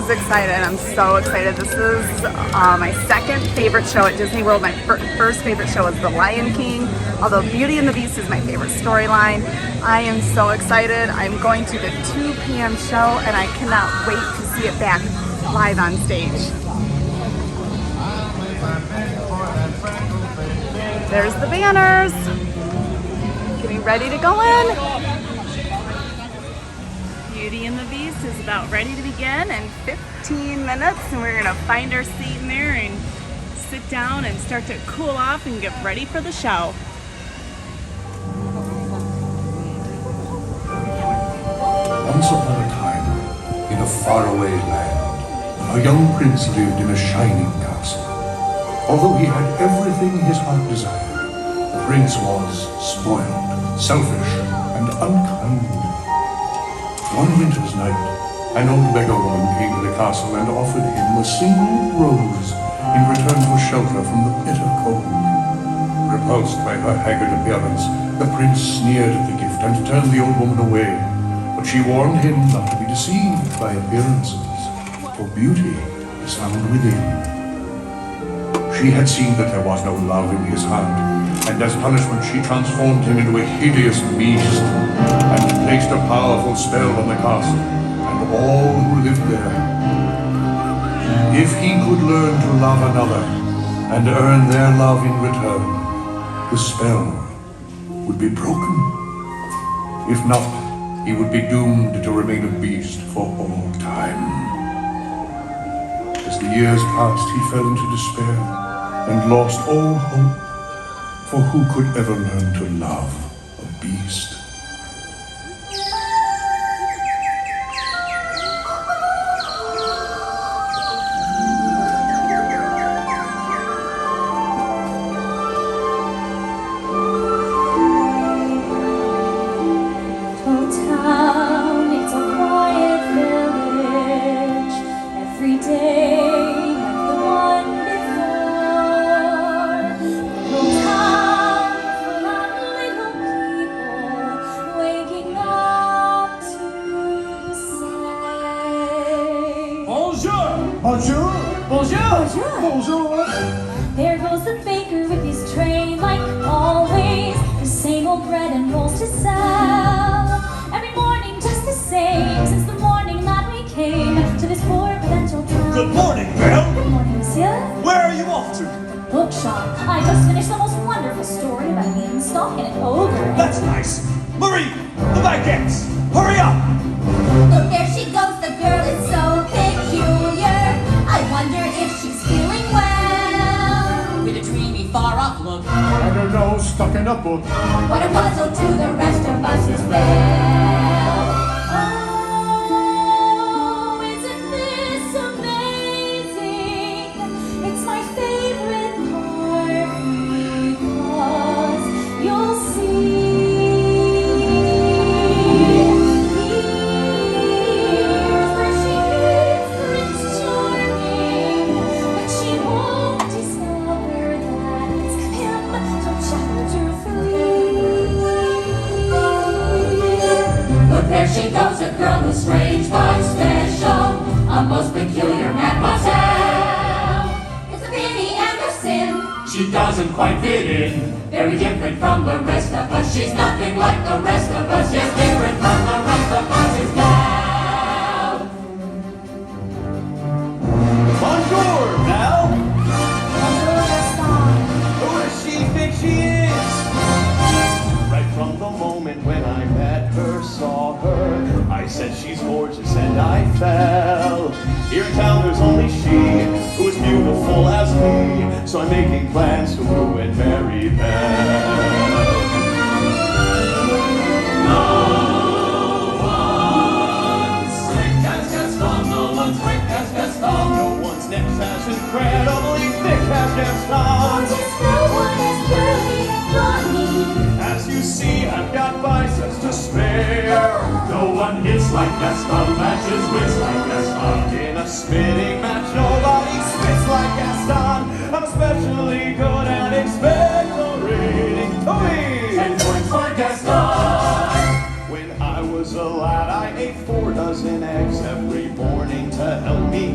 is excited. I'm so excited. This is my second favorite show at Disney World. My first favorite show was The Lion King, although Beauty and the Beast is my favorite storyline. I am so excited. I'm going to the 2 p.m. show and I cannot wait to see it back live on stage. There's the banners. Getting ready to go in. Beauty and the Beast is about ready to begin in 15 minutes, and we're gonna find our seat in there and sit down and start to cool off and get ready for the show. Once upon a time, in a faraway land, a young prince lived in a shining castle. Although he had everything his heart desired, the prince was spoiled, selfish, and unkind. One winter's night, an old beggar woman came to the castle and offered him a single rose in return for shelter from the bitter cold. Repulsed by her haggard appearance, the prince sneered at the gift and turned the old woman away. But she warned him not to be deceived by appearances, for beauty is found within. She had seen that there was no love in his heart, and as punishment she transformed him into a hideous beast and placed a powerful spell on the castle and all who lived there. If he could learn to love another and earn their love in return, the spell would be broken. If not, he would be doomed to remain a beast for all time. As the years passed, he fell into despair and lost all hope. For who could ever learn to love a beast? Bonjour! Bonjour! Bonjour! Bonjour! There goes the baker with his tray, like always. The same old bread and rolls to sell. Every morning just the same, since the morning that we came to this poor provincial town. Good morning, Belle! Good morning, monsieur. Where are you off to? The bookshop. I just finished the most wonderful story about a beanstalk and an ogre. That's nice. Marie, the baguettes! Hurry up! Look, there she goes, the girl is so peculiar. I wonder if she's feeling well. With a dreamy, far-off look. And her nose stuck in a book. What a puzzle to the rest of us as well. Oh, isn't this amazing? It's my favorite part because you'll see. Here's where she meets Prince Charming, but she won't discover that it's him till chapter 3. Look, there she goes, a girl who's strange but special. A most peculiar mademoiselle. It's a pity and a sin. She doesn't quite fit in. Very different from the rest of us. She's nothing like the rest of us. She's different from the rest of us. Is Belle. Bonjour, Belle! Bonjour, Gaston. Who does she think she is? Right from the moment when I met her, saw her, I said she's gorgeous and I fell. Here in town there's only she who is beautiful as me, so I'm making plans to woo and marry Belle. No one's quick as Gaston. No one's quick as Gaston. No one's neck as incredibly thick as Gaston. Yes, no one is brilliant and funny. As you see, I've got biceps to spare. No one hits like Gaston, matches wits like Gaston. In a spitting match, nobody spits like Gaston. I'm especially good at expectorating. 10 points for Gaston. When I was a lad, I ate 4 dozen eggs every morning to help me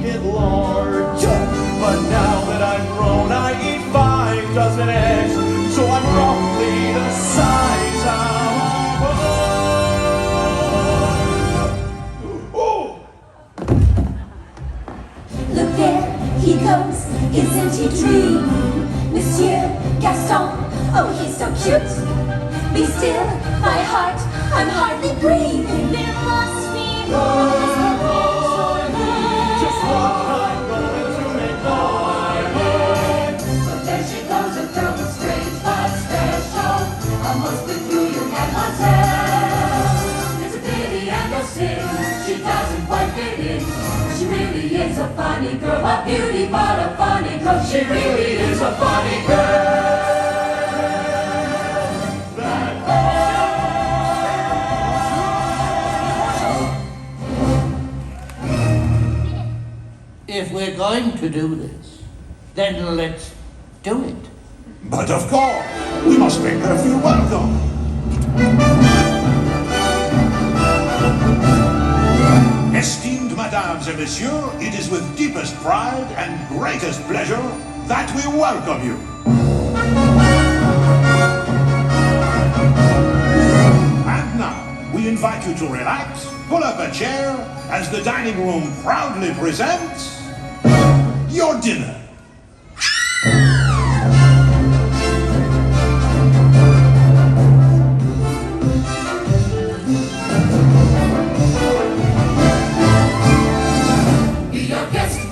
Gaston, oh he's so cute. Be still, my heart, I'm hardly breathing. There must be more. Just what I'm going to make darling. So there she goes, a girl that's strange but special, a most peculiar mademoiselle. It's a pity and a sin, she doesn't quite fit in. She really is a funny girl, a beauty but a funny girl. She really is a funny girl. If we're going to do this, then let's do it. But of course, we must make her feel welcome. Esteemed madames and messieurs, it is with deepest pride and greatest pleasure that we welcome you. And now, we invite you to relax, pull up a chair, as the dining room proudly presents your dinner.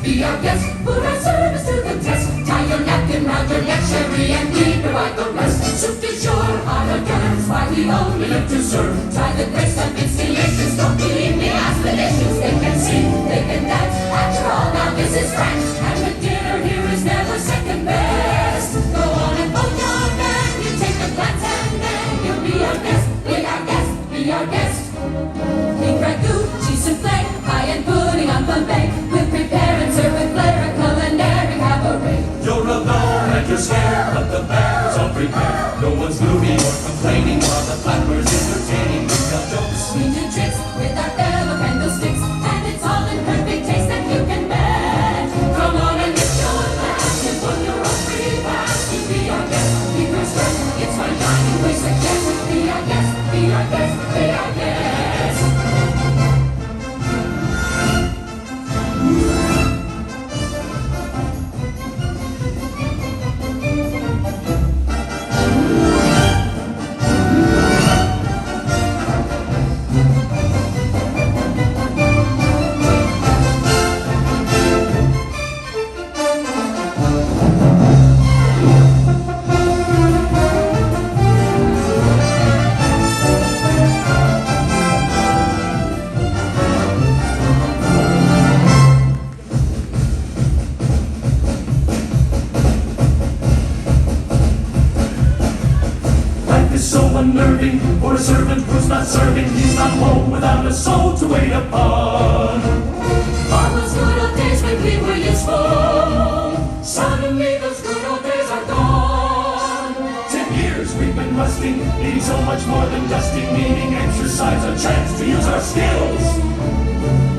Be our guest, put our service to the test. Tie your napkin round your neck, sherry, and we provide the rest. Soup du jour, hors d'oeuvres, why we only live to serve. Try the grace of its delicious, don't believe me, ask the dishes. They can sing, they can dance, after all, now this is France. And the dinner here is never second best. Go on and vote your man, you take a glance and then you'll be our guest, be our guest, be our guest. Pink ragout, cheese soufflé, pie and pudding on Bombay. We'll prepare and serve with flair a culinary cabaret. You're alone and you're scared, but the bear's all prepared. No one's gloomy or complaining while the flappers entertaining. We tell jokes. We do tricks with our fellow candlesticks, and it's all in perfect taste that you can bet. Come on and lift your glass and put your own free pass. You be our guest, be our guest. It's my dining we suggest. Be our guest, be our guest, be our guest. So unnerving for a servant who's not serving. He's not home without a soul to wait upon. All those good old days when we were useful, suddenly those good old days are gone. 10 years we've been rusting, needing so much more than dusting, needing exercise, a chance to use our skills.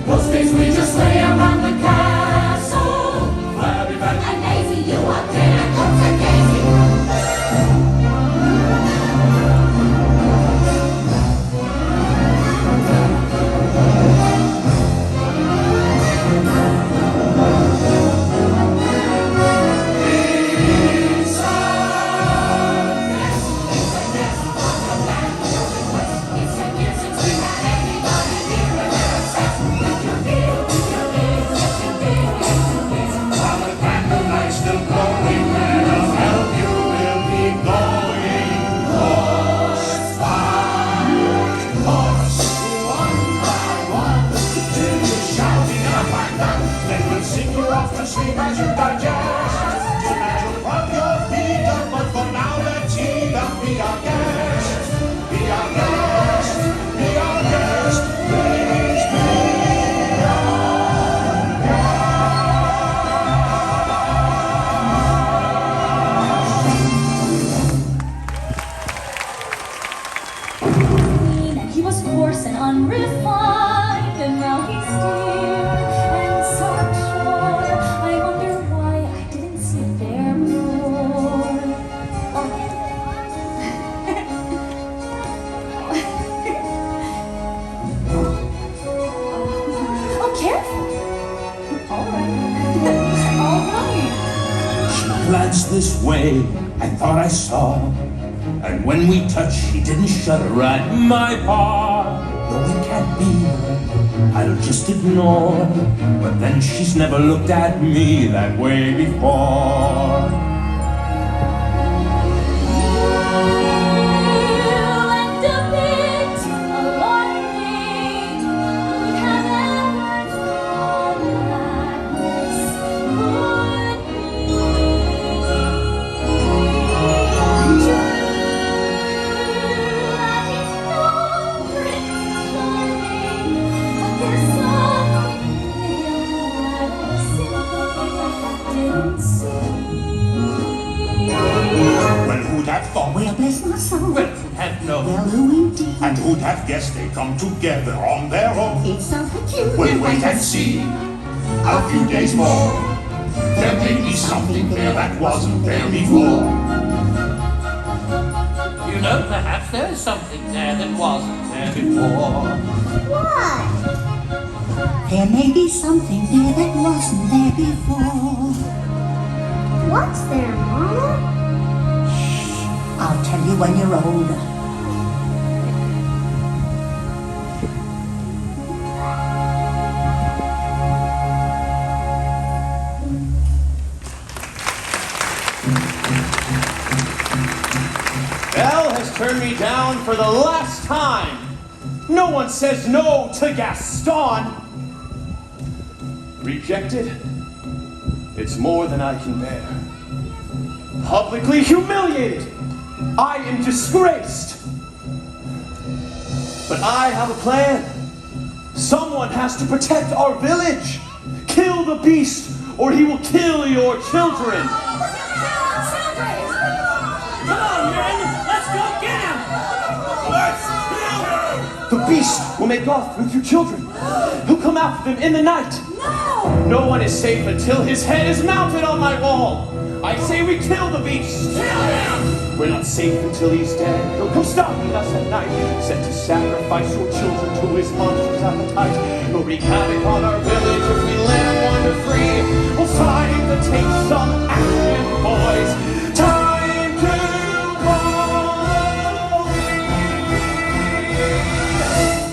Those days we just lay around the castle, Flabby back. and lazy you walked in and looked at Daisy. Sleep as you digest. Tonight you'll prop your feet up, but for now let's eat up. Be our guest, be our guest, be our guest. Please be And he was coarse and unrefined, and now he's dear and so pure. I wonder why I didn't see it there before. Oh, careful. All right. All right. She glanced this way I thought I saw. And when we touched, she didn't shudder at my paw. No, it can't be. I'll just ignore. But then she's never looked at me that way before. Well, bless my soul. Well, who'd have known? Well, who indeed? And who'd have guessed they come together on their own? It's so peculiar. We'll wait and see. A few days more. There may be something there that wasn't there before. You know, perhaps there is something there that wasn't there before. What? There may be something there that wasn't there before. What's there, Mama? I'll tell you when you're older. Belle has turned me down for the last time. No one says no to Gaston. Rejected? It's more than I can bear. Publicly humiliated. I am disgraced. But I have a plan. Someone has to protect our village. Kill the beast, or he will kill your children. Come on, men! Let's go get him! Let's kill him! The beast will make off with your children. He'll come after them in the night. No one is safe until his head is mounted on my wall. I say we kill the beast. Kill him! We're not safe until he's dead. He'll come stalking us at night, set to sacrifice your children to his monstrous appetite. He'll wreak havoc on our village if we let him wander free. We'll time to take some action, boys. Time to roll.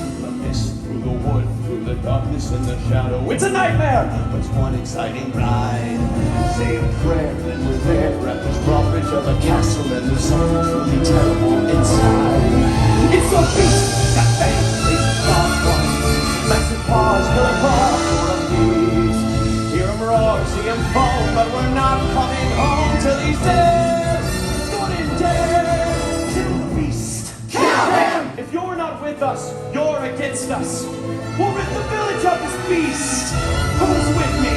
Through the mist, through the wood, through the darkness and the shadow. It's a nightmare, but it's one exciting ride. Say a prayer, then we're there at the drawbridge of a castle, and there's something truly terrible inside. It's a beast that fancies God one. Massive paws, killer claws for a feast. Hear him roar, see him foam, but we're not coming home till he's dead. Good and dead. Kill the beast. Kill him! If you're not with us, you're against us. We'll rid the village of this beast. Who's with me?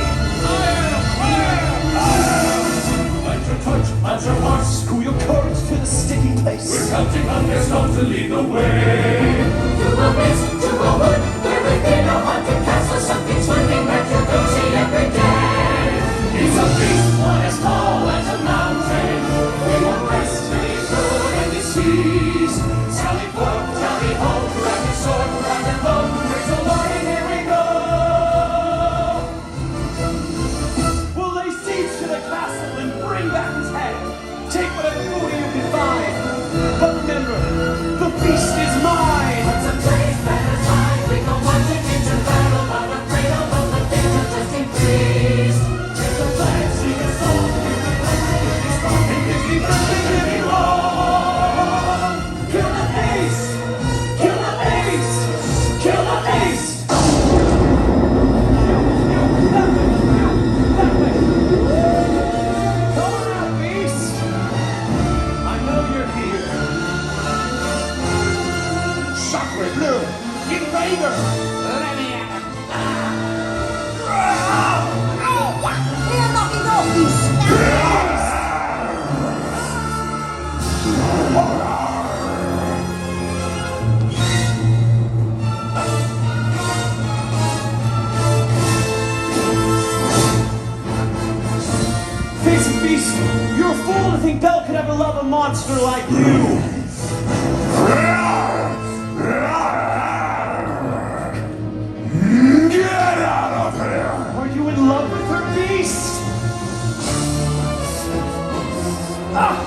Light your torch, light your horse. Screw your courage to the sticky place. We're counting on Gaston to lead the way. Through a mist, to a wood, where within a haunted castle something's swimming that you don't see every day. He's a beast, one as tall as a mountain. We won't rest till he's good and deceased. Sally forth, tally ho, grab your sword, grab your bow. Praise the Lord, and here we go. We'll lay siege to the castle and bring back his head. Take whatever booty you can find. But remember, the beast is mine. What's a place that is high? We go marching into battle, not afraid of all the things that just increase. Take the flag, sing a song. Give me love, give me strong, and give me breath, and give me wrong. Kill the beast! Kill the beast! Kill the beast! That way! Come around, beast! I know you're here. Sacre bleu! Invader! Let me at him. We're knocking off these snaps. Face it, beast! You're a fool to think Belle could ever love a monster like you! Get out of here! Are you in love with her, beast? Ah!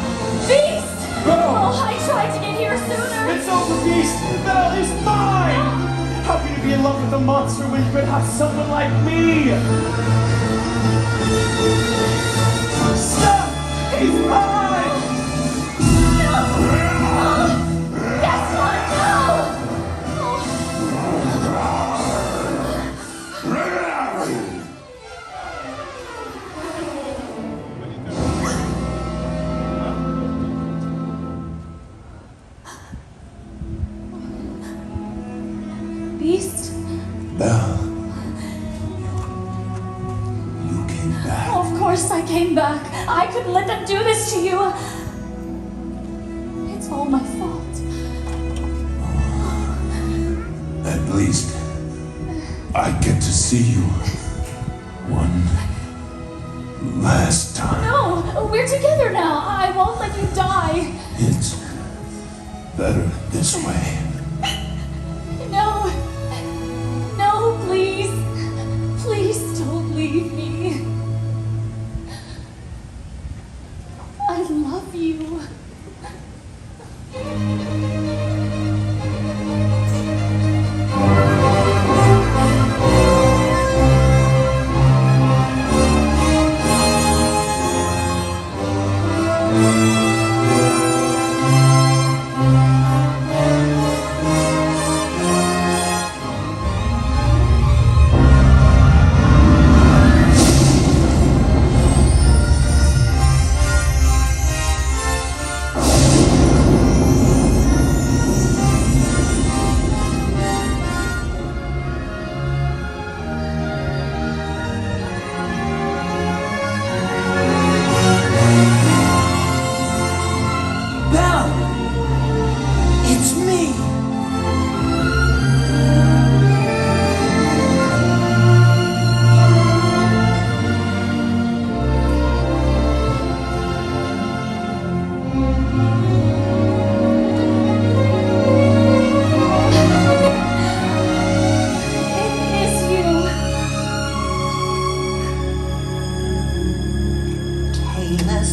tried to get here sooner. It's over, Beast! Belle is mine! How can you be in love with a monster when you could have someone like me? Stop! He's mine! Gaston, no! Beast? Belle. You came back. Oh, of course I came back. I couldn't let them do this to you. It's all my fault. At least I get to see you one last time. No, we're together now. I won't let you die. It's better this way. No. No, please. Please don't leave me. I love you. Belle! It's me! It is you. Taylor's